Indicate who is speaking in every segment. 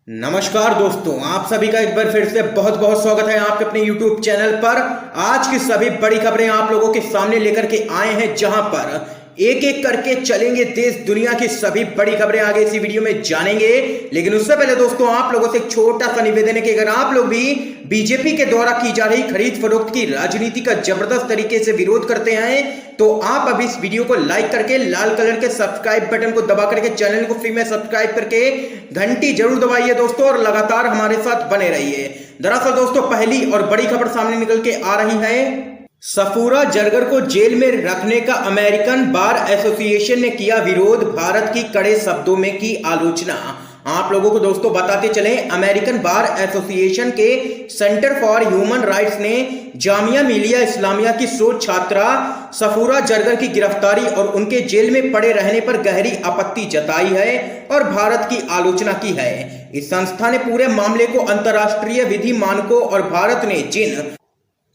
Speaker 1: नमस्कार दोस्तों, आप सभी का एक बार फिर से बहुत बहुत स्वागत है आपके अपने YouTube चैनल पर। आज की सभी बड़ी खबरें आप लोगों के सामने लेकर के आए हैं, जहां पर एक एक करके चलेंगे देश दुनिया की सभी बड़ी खबरें आगे इसी वीडियो में जानेंगे। लेकिन उससे पहले दोस्तों आप लोगों से एक छोटा सा निवेदन है कि अगर आप लोग भी बीजेपी के द्वारा की जा रही खरीद फरोख्त की राजनीति का जबरदस्त तरीके से विरोध करते हैं तो आप अभी इस वीडियो को लाइक करके लाल कलर के सब्सक्राइब बटन को दबा करके चैनल को फ्री में सब्सक्राइब करके घंटी जरूर दबाइए दोस्तों, और लगातार हमारे साथ बने रहिए। दरअसल दोस्तों पहली और बड़ी खबर सामने निकल के आ रही है। सफूरा जरगर को जेल में रखने का अमेरिकन बार एसोसिएशन ने किया विरोध, भारत की कड़े शब्दों में की आलोचना। आप लोगों को दोस्तों बताते चले, अमेरिकन बार एसोसिएशन के सेंटर फॉर ह्यूमन राइट्स ने जामिया मिलिया इस्लामिया की शोध छात्रा सफूरा जरगर की गिरफ्तारी और उनके जेल में पड़े रहने पर गहरी आपत्ति जताई है और भारत की आलोचना की है। इस संस्था ने पूरे मामले को अंतर्राष्ट्रीय विधि मानकों और भारत ने जिन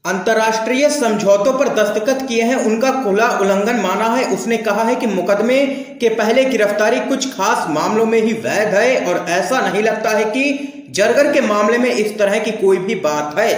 Speaker 1: अंतर्राष्ट्रीय समझौतों पर दस्तखत किए हैं उनका खुला उल्लंघन माना है। उसने कहा है कि मुकदमे के पहले गिरफ्तारी कुछ खास मामलों में ही वैध है और ऐसा नहीं लगता है कि जरगर के मामले में इस तरह की कोई भी बात है।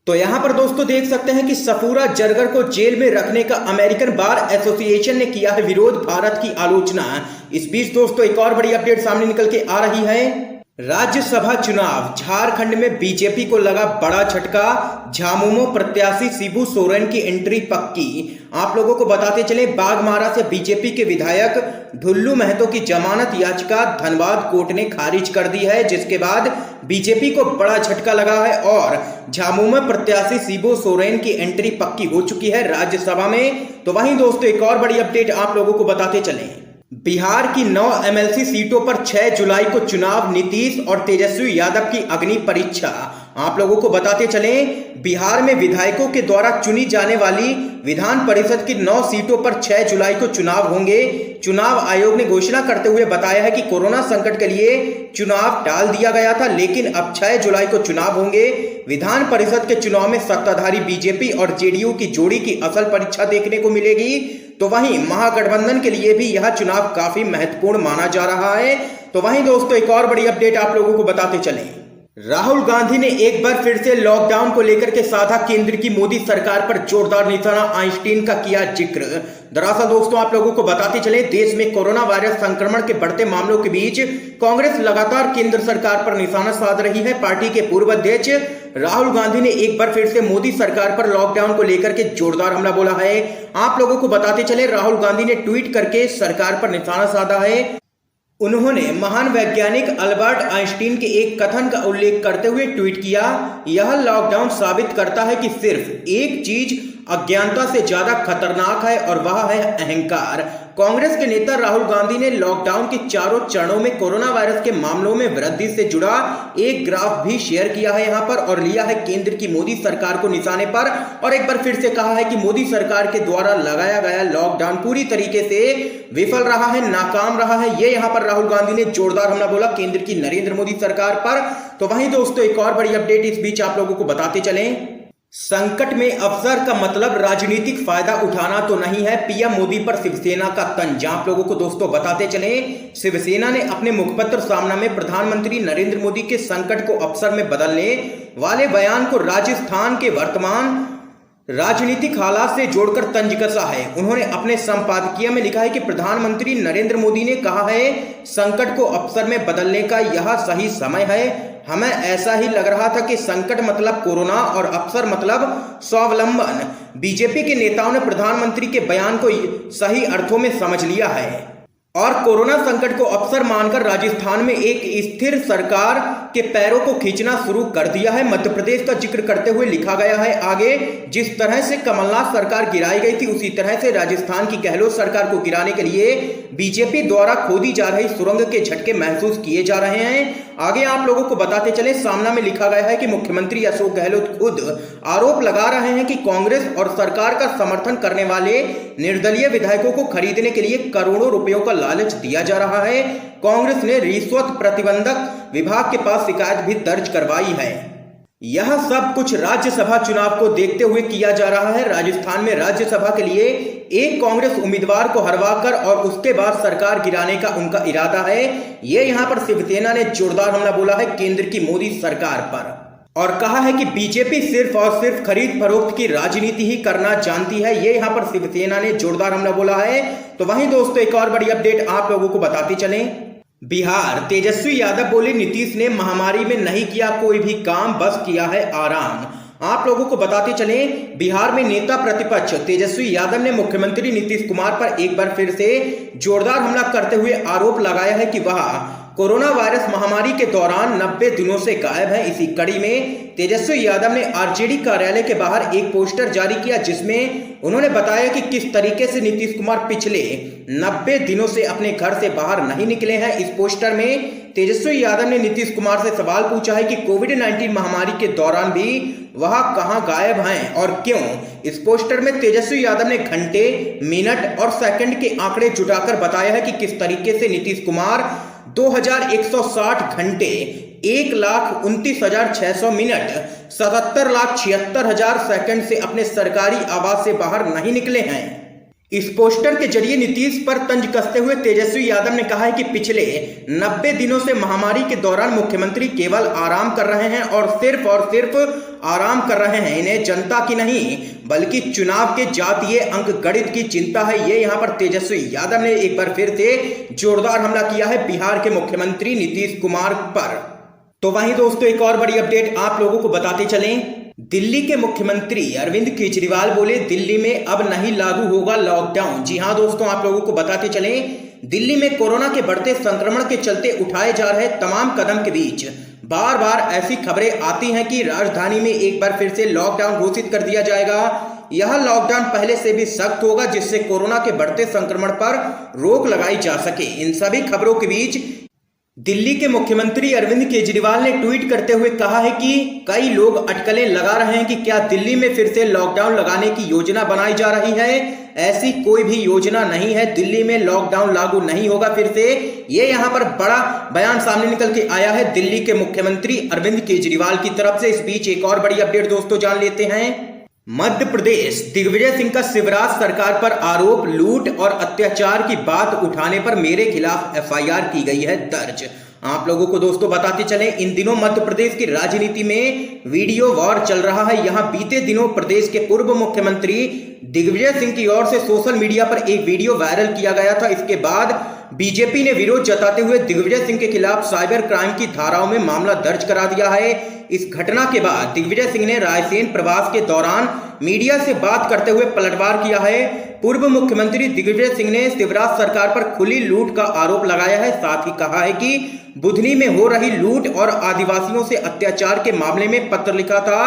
Speaker 1: तो यहां पर दोस्तों देख सकते हैं कि सफूरा जरगर को जेल में रखने का अमेरिकन बार एसोसिएशन ने किया है विरोध, भारत की आलोचना। इस बीच दोस्तों एक और बड़ी अपडेट सामने निकल के आ रही है। राज्यसभा चुनाव, झारखंड में बीजेपी को लगा बड़ा झटका, झामुमो प्रत्याशी शिबू सोरेन की एंट्री पक्की। आप लोगों को बताते चले, बाघमारा से बीजेपी के विधायक ढुल्लू महतो की जमानत याचिका धनबाद कोर्ट ने खारिज कर दी है, जिसके बाद बीजेपी को बड़ा झटका लगा है और झामुमो प्रत्याशी शिबू सोरेन की एंट्री पक्की हो चुकी है राज्यसभा में। तो वहीं दोस्तों एक और बड़ी अपडेट आप लोगों को बताते चले, बिहार की 9 एमएलसी सीटों पर 6 जुलाई को चुनाव, नीतीश और तेजस्वी यादव की अग्नि परीक्षा। आप लोगों को बताते चलें, बिहार में विधायकों के द्वारा चुनी जाने वाली विधान परिषद की 9 सीटों पर 6 जुलाई को चुनाव होंगे। चुनाव आयोग ने घोषणा करते हुए बताया है कि कोरोना संकट के लिए चुनाव टाल दिया गया था, लेकिन अब 6 जुलाई को चुनाव होंगे। विधान परिषद के चुनाव में सत्ताधारी बीजेपी और जेडीयू की जोड़ी की असल परीक्षा देखने को मिलेगी। तो वहीं महागठबंधन के लिए भी यह चुनाव काफी महत्वपूर्ण माना जा रहा है। तो वहीं दोस्तों एक और बड़ी अपडेट आप लोगों को बताते चलें, राहुल गांधी ने एक बार फिर से लॉकडाउन को लेकर के साधा केंद्र की मोदी सरकार पर जोरदार निशाना, आइंस्टीन का किया जिक्र। दरअसल दोस्तों आप लोगों को बताते चले, देश में कोरोना वायरस संक्रमण के बढ़ते मामलों के बीच कांग्रेस लगातार केंद्र सरकार पर निशाना साध रही है। पार्टी के पूर्व अध्यक्ष राहुल गांधी ने एक बार फिर से मोदी सरकार पर लॉकडाउन को लेकर के जोरदार हमला बोला है। आप लोगों को बताते चले, राहुल गांधी ने ट्वीट करके सरकार पर निशाना साधा है। उन्होंने महान वैज्ञानिक अल्बर्ट आइंस्टीन के एक कथन का उल्लेख करते हुए ट्वीट किया, यह लॉकडाउन साबित करता है कि सिर्फ एक चीज अज्ञानता से ज्यादा खतरनाक है और वह है अहंकार। कांग्रेस के नेता राहुल गांधी ने लॉकडाउन के चारों चरणों में कोरोना वायरस के मामलों में वृद्धि से जुड़ा एक ग्राफ भी शेयर किया है यहां पर, और लिया है केंद्र की मोदी सरकार को निशाने पर, और एक बार फिर से कहा है कि मोदी सरकार के द्वारा लगाया गया लॉकडाउन पूरी तरीके से विफल रहा है, नाकाम रहा है। ये यहाँ पर राहुल गांधी ने जोरदार हमला बोला केंद्र की नरेंद्र मोदी सरकार पर। तो वहीं दोस्तों एक और बड़ी अपडेट इस बीच आप लोगों को बताते चलें, संकट में अवसर का मतलब राजनीतिक फायदा उठाना तो नहीं है, पीएम मोदी पर शिवसेना का तंज। आप लोगों को दोस्तों बताते चले, शिवसेना ने अपने मुखपत्र सामना में प्रधानमंत्री नरेंद्र मोदी के संकट को अवसर में बदलने वाले बयान को राजस्थान के वर्तमान राजनीतिक हालात से जोड़कर तंज कसा है। उन्होंने अपने संपादकीय में लिखा है कि प्रधानमंत्री नरेंद्र मोदी ने कहा है, संकट को अवसर में बदलने का यह सही समय है। हमें ऐसा ही लग रहा था कि संकट मतलब कोरोना और अवसर मतलब स्वावलंबन। बीजेपी के नेताओं ने प्रधानमंत्री के बयान को सही अर्थों में समझ लिया है और कोरोना संकट को अवसर मानकर राजस्थान में एक स्थिर सरकार के पैरों को खींचना शुरू कर दिया है। मध्य प्रदेश का जिक्र करते हुए लिखा गया है आगे, जिस तरह से कमलनाथ सरकार गिराई गई थी उसी तरह से राजस्थान की गहलोत सरकार को गिराने के लिए बीजेपी द्वारा खोदी जा रही सुरंग के झटके महसूस किए जा रहे हैं। आगे आप लोगों को बताते चले, सामना में लिखा गया है कि मुख्यमंत्री अशोक गहलोत खुद आरोप लगा रहे हैं कि कांग्रेस और सरकार का समर्थन करने वाले निर्दलीय विधायकों को खरीदने के लिए करोड़ों रुपयों का लालच दिया जा रहा है। कांग्रेस ने रिश्वत प्रतिबंधक विभाग के पास शिकायत भी दर्ज करवाई है। यह सब कुछ राज्यसभा चुनाव को देखते हुए किया जा रहा है। राजस्थान में राज्यसभा के लिए एक कांग्रेस उम्मीदवार को हरवाकर और उसके बाद सरकार गिराने का उनका इरादा है। ये यहां पर शिवसेना ने जोरदार हमला बोला है केंद्र की मोदी सरकार पर और कहा है कि बीजेपी सिर्फ और सिर्फ खरीद फरोख्त की राजनीति ही करना जानती है। ये यहां पर शिवसेना ने जोरदार हमला बोला है। तो वहीं दोस्तों एक और बड़ी अपडेट आप लोगों को बताते चलें। बिहार, तेजस्वी यादव बोले नीतीश ने महामारी में नहीं किया कोई भी काम, बस किया है आराम। आप लोगों को बताते चलें, बिहार में नेता प्रतिपक्ष तेजस्वी यादव ने मुख्यमंत्री नीतीश कुमार पर एक बार फिर से जोरदार हमला करते हुए आरोप लगाया है कि वह कोरोना वायरस महामारी के दौरान 90 दिनों से गायब है। इसी कड़ी में तेजस्वी यादव ने आरजेडी कार्यालय के बाहर एक पोस्टर जारी किया जिसमें उन्होंने बताया कि किस तरीके से नीतीश कुमार पिछले 90 दिनों से अपने घर से बाहर नहीं निकले हैं। इस पोस्टर में तेजस्वी यादव ने नीतीश कुमार से सवाल पूछा है कि कोविड-19 महामारी के दौरान भी वह कहां गायब हैं और क्यों। इस पोस्टर में तेजस्वी यादव ने घंटे, मिनट और सेकंड के आंकड़े जुटाकर बताया है कि किस तरीके से नीतीश कुमार 2160 घंटे, 1,29,600 मिनट, 77,76,000 सेकंड से अपने सरकारी आवास से बाहर नहीं निकले हैं। इस पोस्टर के जरिए नीतीश पर तंज कसते हुए तेजस्वी यादव ने कहा है कि पिछले 90 दिनों से महामारी के दौरान मुख्यमंत्री केवल आराम कर रहे हैं और सिर्फ आराम कर रहे हैं। इन्हें जनता की नहीं बल्कि चुनाव के जातीय अंक गणित की चिंता है। ये यहाँ पर तेजस्वी यादव ने एक बार फिर से जोरदार हमला किया है बिहार के मुख्यमंत्री नीतीश कुमार पर। तो वहीं दोस्तों एक और बड़ी अपडेट आप लोगों को बताते चलें। दिल्ली के मुख्यमंत्री अरविंद केजरीवाल बोले दिल्ली में अब नहीं लागू होगा लॉकडाउन। जी हां दोस्तों, आप लोगों को बताते चलें, दिल्ली में कोरोना के बढ़ते संक्रमण के चलते उठाए जा रहे तमाम कदम के बीच बार बार ऐसी खबरें आती हैं कि राजधानी में एक बार फिर से लॉकडाउन घोषित कर दिया जाएगा। यह लॉकडाउन पहले से भी सख्त होगा जिससे कोरोना के बढ़ते संक्रमण पर रोक लगाई जा सके। इन सभी खबरों के बीच दिल्ली के मुख्यमंत्री अरविंद केजरीवाल ने ट्वीट करते हुए कहा है कि कई लोग अटकलें लगा रहे हैं कि क्या दिल्ली में फिर से लॉकडाउन लगाने की योजना बनाई जा रही है। ऐसी कोई भी योजना नहीं है, दिल्ली में लॉकडाउन लागू नहीं होगा फिर से। ये यहाँ पर बड़ा बयान सामने निकल के आया है दिल्ली के मुख्यमंत्री अरविंद केजरीवाल की तरफ से। इस बीच एक और बड़ी अपडेट दोस्तों जान लेते हैं। मध्य प्रदेश, दिग्विजय सिंह का शिवराज सरकार पर आरोप, लूट और अत्याचार की बात उठाने पर मेरे खिलाफ एफआईआर की गई है दर्ज। आप लोगों को दोस्तों बताते चलें, इन दिनों मध्य प्रदेश की राजनीति में वीडियो वॉर चल रहा है। यहां बीते दिनों प्रदेश के पूर्व मुख्यमंत्री दिग्विजय सिंह की ओर से सोशल मीडिया पर एक वीडियो वायरल किया गया था। इसके बाद बीजेपी ने विरोध जताते हुए दिग्विजय सिंह के खिलाफ साइबर क्राइम की धाराओं में मामला दर्ज करा दिया है। इस घटना के बाद दिग्विजय सिंह ने रायसेन प्रवास के दौरान मीडिया से बात करते हुए पलटवार किया है। पूर्व मुख्यमंत्री दिग्विजय सिंह ने शिवराज सरकार पर खुली लूट का आरोप लगाया है। साथ ही कहा है कि बुधनी में हो रही लूट और आदिवासियों से अत्याचार के मामले में पत्र लिखा था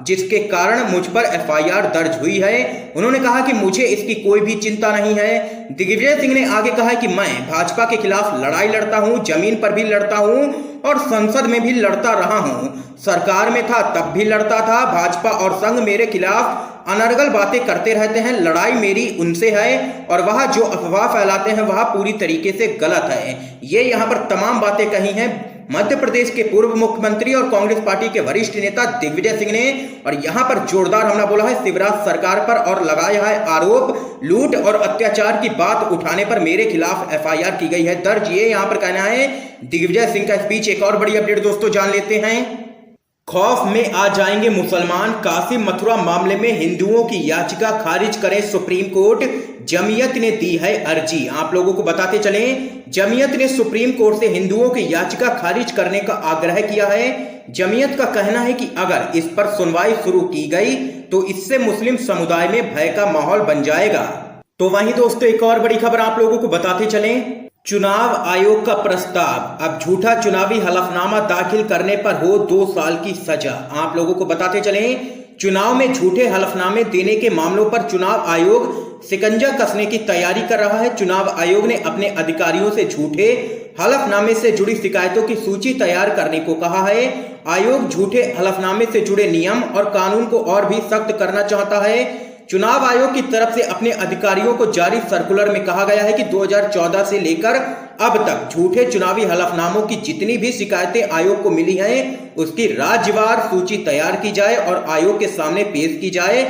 Speaker 1: जिसके कारण मुझ पर एफआईआर दर्ज हुई है। उन्होंने कहा कि मुझे इसकी कोई भी चिंता नहीं है। दिग्विजय सिंह ने आगे कहा कि मैं भाजपा के खिलाफ लड़ाई लड़ता हूं, जमीन पर भी लड़ता हूं और संसद में भी लड़ता रहा हूं। सरकार में था तब भी लड़ता था। भाजपा और संघ मेरे खिलाफ अनर्गल बातें करते रहते हैं। लड़ाई मेरी उनसे है और वह जो अफवाह फैलाते हैं वह पूरी तरीके से गलत है। ये यहाँ पर तमाम बातें कही हैं मध्य प्रदेश के पूर्व मुख्यमंत्री और कांग्रेस पार्टी के वरिष्ठ नेता दिग्विजय सिंह ने। और यहाँ पर जोरदार हमला बोला है शिवराज सरकार पर और लगाया है आरोप, लूट और अत्याचार की बात उठाने पर मेरे खिलाफ एफआईआर की गई है दर्ज। ये यहाँ पर कहना है दिग्विजय सिंह का स्पीच। एक और बड़ी अपडेट दोस्तों जान लेते हैं। खौफ में आ जाएंगे मुसलमान, काशी मथुरा मामले में हिंदुओं की याचिका खारिज करें सुप्रीम कोर्ट, जमीयत ने दी है अर्जी। आप लोगों को बताते चलें, जमीयत ने सुप्रीम कोर्ट से हिंदुओं की याचिका खारिज करने का आग्रह किया है। जमीयत का कहना है कि अगर इस पर सुनवाई शुरू की गई तो इससे मुस्लिम समुदाय में भय का माहौल बन जाएगा। तो वहीं दोस्तों एक और बड़ी खबर आप लोगों को बताते चलें। चुनाव आयोग का प्रस्ताव, अब झूठा चुनावी हलफनामा दाखिल करने पर हो 2 साल की सजा। आप लोगों को बताते चलें, चुनाव में झूठे हलफनामे देने के मामलों पर चुनाव आयोग शिकंजा कसने की तैयारी कर रहा है। चुनाव आयोग ने अपने अधिकारियों से झूठे हलफनामे से जुड़ी शिकायतों की सूची तैयार करने को कहा है। आयोग झूठे हलफनामे से जुड़े नियम और कानून को और भी सख्त करना चाहता है। चुनाव आयोग की तरफ से अपने अधिकारियों को जारी सर्कुलर में कहा गया है कि 2014 से लेकर अब तक झूठे चुनावी हलफनामों की जितनी भी शिकायतें आयोग को मिली हैं उसकी राज्यवार सूची तैयार की जाए और आयोग के सामने पेश की जाए।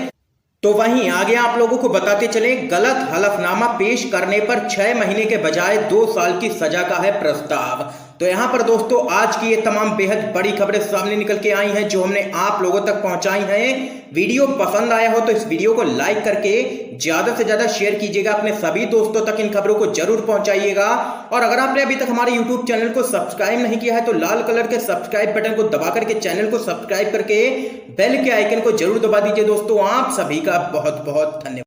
Speaker 1: तो वहीं आगे आप लोगों को बताते चलें, गलत हलफनामा पेश करने पर 6 महीने के बजाय 2 साल की सजा का है प्रस्ताव। तो यहां पर दोस्तों आज की ये तमाम बेहद बड़ी खबरें सामने निकल के आई हैं जो हमने आप लोगों तक पहुंचाई हैं। वीडियो पसंद आया हो तो इस वीडियो को लाइक करके ज्यादा से ज्यादा शेयर कीजिएगा, अपने सभी दोस्तों तक इन खबरों को जरूर पहुंचाइएगा। और अगर आपने अभी तक हमारे यूट्यूब चैनल को सब्सक्राइब नहीं किया है तो लाल कलर के सब्सक्राइब बटन को दबा करके चैनल को सब्सक्राइब करके बेल के आइकन को जरूर दबा दीजिए। दोस्तों आप सभी का बहुत बहुत धन्यवाद।